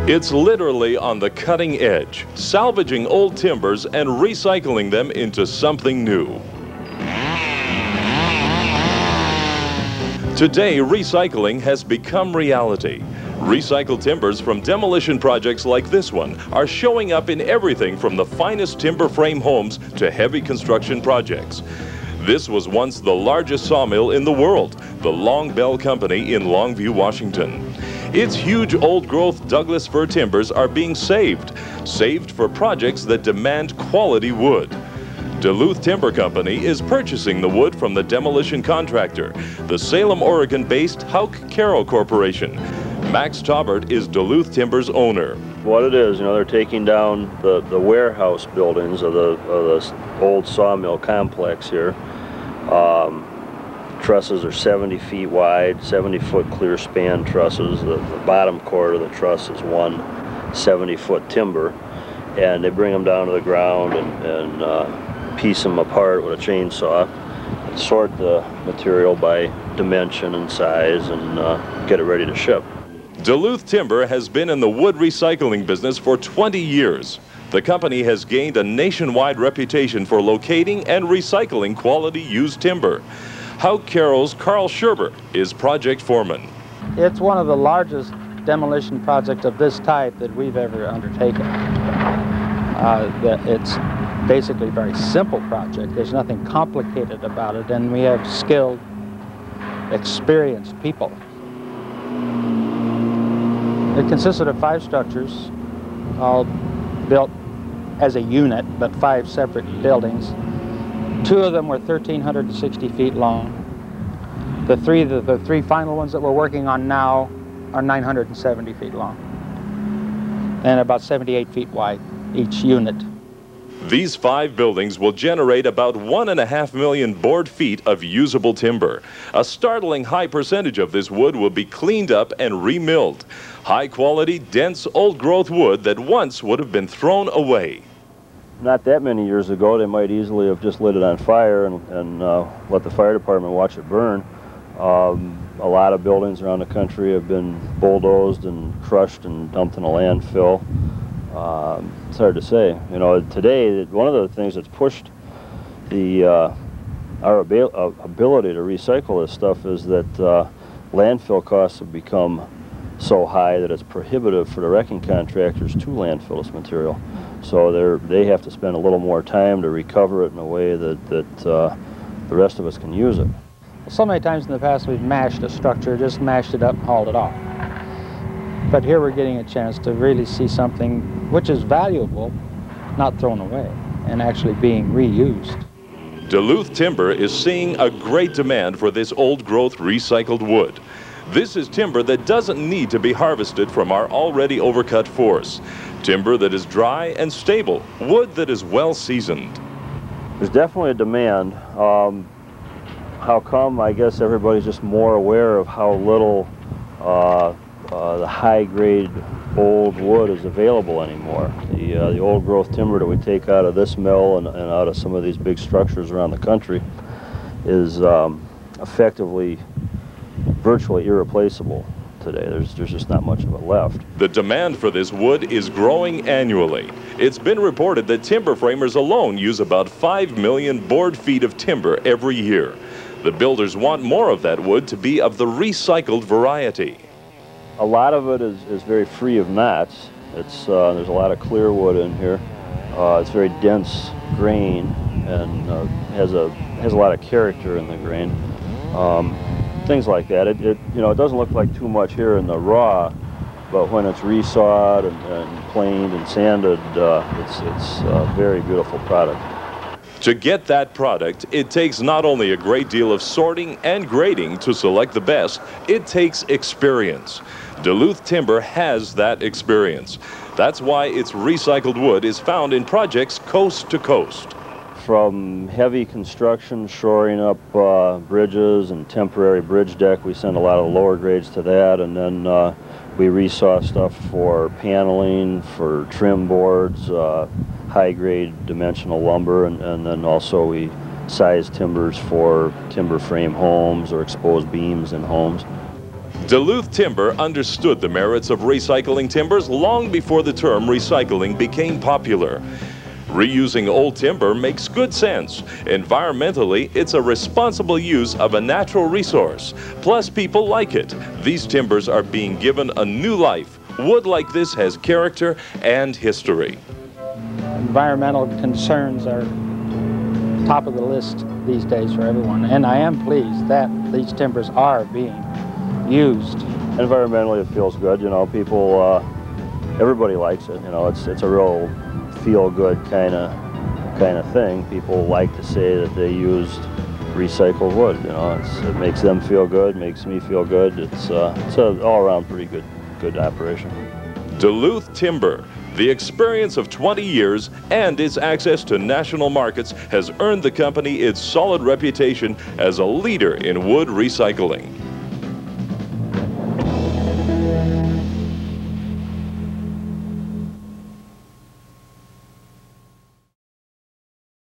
It's literally on the cutting edge, salvaging old timbers and recycling them into something new. Today, recycling has become reality. Recycled timbers from demolition projects like this one are showing up in everything from the finest timber frame homes to heavy construction projects. This was once the largest sawmill in the world, the Long Bell Company in Longview, Washington. Its huge old-growth Douglas fir timbers are being saved for projects that demand quality wood. Duluth Timber Company is purchasing the wood from the demolition contractor, the Salem, Oregon-based Houck Carroll Corporation. Max Taubert is Duluth Timber's owner. What it is, they're taking down the warehouse buildings of the old sawmill complex here. Trusses are 70 feet wide, 70-foot clear span trusses. The bottom cord of the truss is one 70-foot timber, and they bring them down to the ground and piece them apart with a chainsaw and sort the material by dimension and size and get it ready to ship. Duluth Timber has been in the wood recycling business for 20 years. The company has gained a nationwide reputation for locating and recycling quality used timber. Houck Carroll's Carl Scherber is project foreman. It's one of the largest demolition projects of this type that we've ever undertaken. It's basically a very simple project. There's nothing complicated about it, and we have skilled, experienced people. It consisted of 5 structures, all built as a unit, but 5 separate buildings. 2 of them were 1,360 feet long. The three final ones that we're working on now are 970 feet long and about 78 feet wide, each unit. These 5 buildings will generate about 1.5 million board feet of usable timber. A startling high percentage of this wood will be cleaned up and remilled. High-quality, dense, old-growth wood that once would have been thrown away. Not that many years ago, they might easily have just lit it on fire and let the fire department watch it burn. A lot of buildings around the country have been bulldozed and crushed and dumped in a landfill. It's hard to say. Today, one of the things that's pushed our ability to recycle this stuff is that landfill costs have become so high that it's prohibitive for the wrecking contractors to landfill this material. So they have to spend a little more time to recover it in a way that the rest of us can use it. So many times in the past we've mashed a structure, just mashed it up and hauled it off. But here we're getting a chance to really see something which is valuable, not thrown away, and actually being reused. Duluth Timber is seeing a great demand for this old-growth recycled wood. This is timber that doesn't need to be harvested from our already overcut forests. Timber that is dry and stable, wood that is well seasoned. There's definitely a demand. How come? I guess everybody's just more aware of how little the high-grade old wood is available anymore. The old-growth timber that we take out of this mill and out of some of these big structures around the country is effectively virtually irreplaceable today. There's just not much of it left. The demand for this wood is growing annually. It's been reported that timber framers alone use about 5 million board feet of timber every year. The builders want more of that wood to be of the recycled variety. A lot of it is very free of knots. There's a lot of clear wood in here. It's very dense grain and has a lot of character in the grain. Things like that. It doesn't look like too much here in the raw, but when it's resawed and planed and sanded, it's a very beautiful product. To get that product, it takes not only a great deal of sorting and grading to select the best, it takes experience. Duluth Timber has that experience. That's why its recycled wood is found in projects coast to coast. From heavy construction, shoring up bridges and temporary bridge deck, we send a lot of lower grades to that, and then we resaw stuff for paneling, for trim boards, high-grade dimensional lumber, and then also we size timbers for timber frame homes or exposed beams in homes. Duluth Timber understood the merits of recycling timbers long before the term recycling became popular. Reusing old timber makes good sense. Environmentally, it's a responsible use of a natural resource. Plus, people like it. These timbers are being given a new life. Wood like this has character and history. Environmental concerns are top of the list these days for everyone, and I am pleased that these timbers are being used. Environmentally, it feels good. You know, people, everybody likes it. You know, it's a real feel-good kind of thing. People like to say that they used recycled wood. You know, it makes them feel good, makes me feel good. It's an all-around pretty good operation. Duluth Timber, the experience of 20 years and its access to national markets has earned the company its solid reputation as a leader in wood recycling.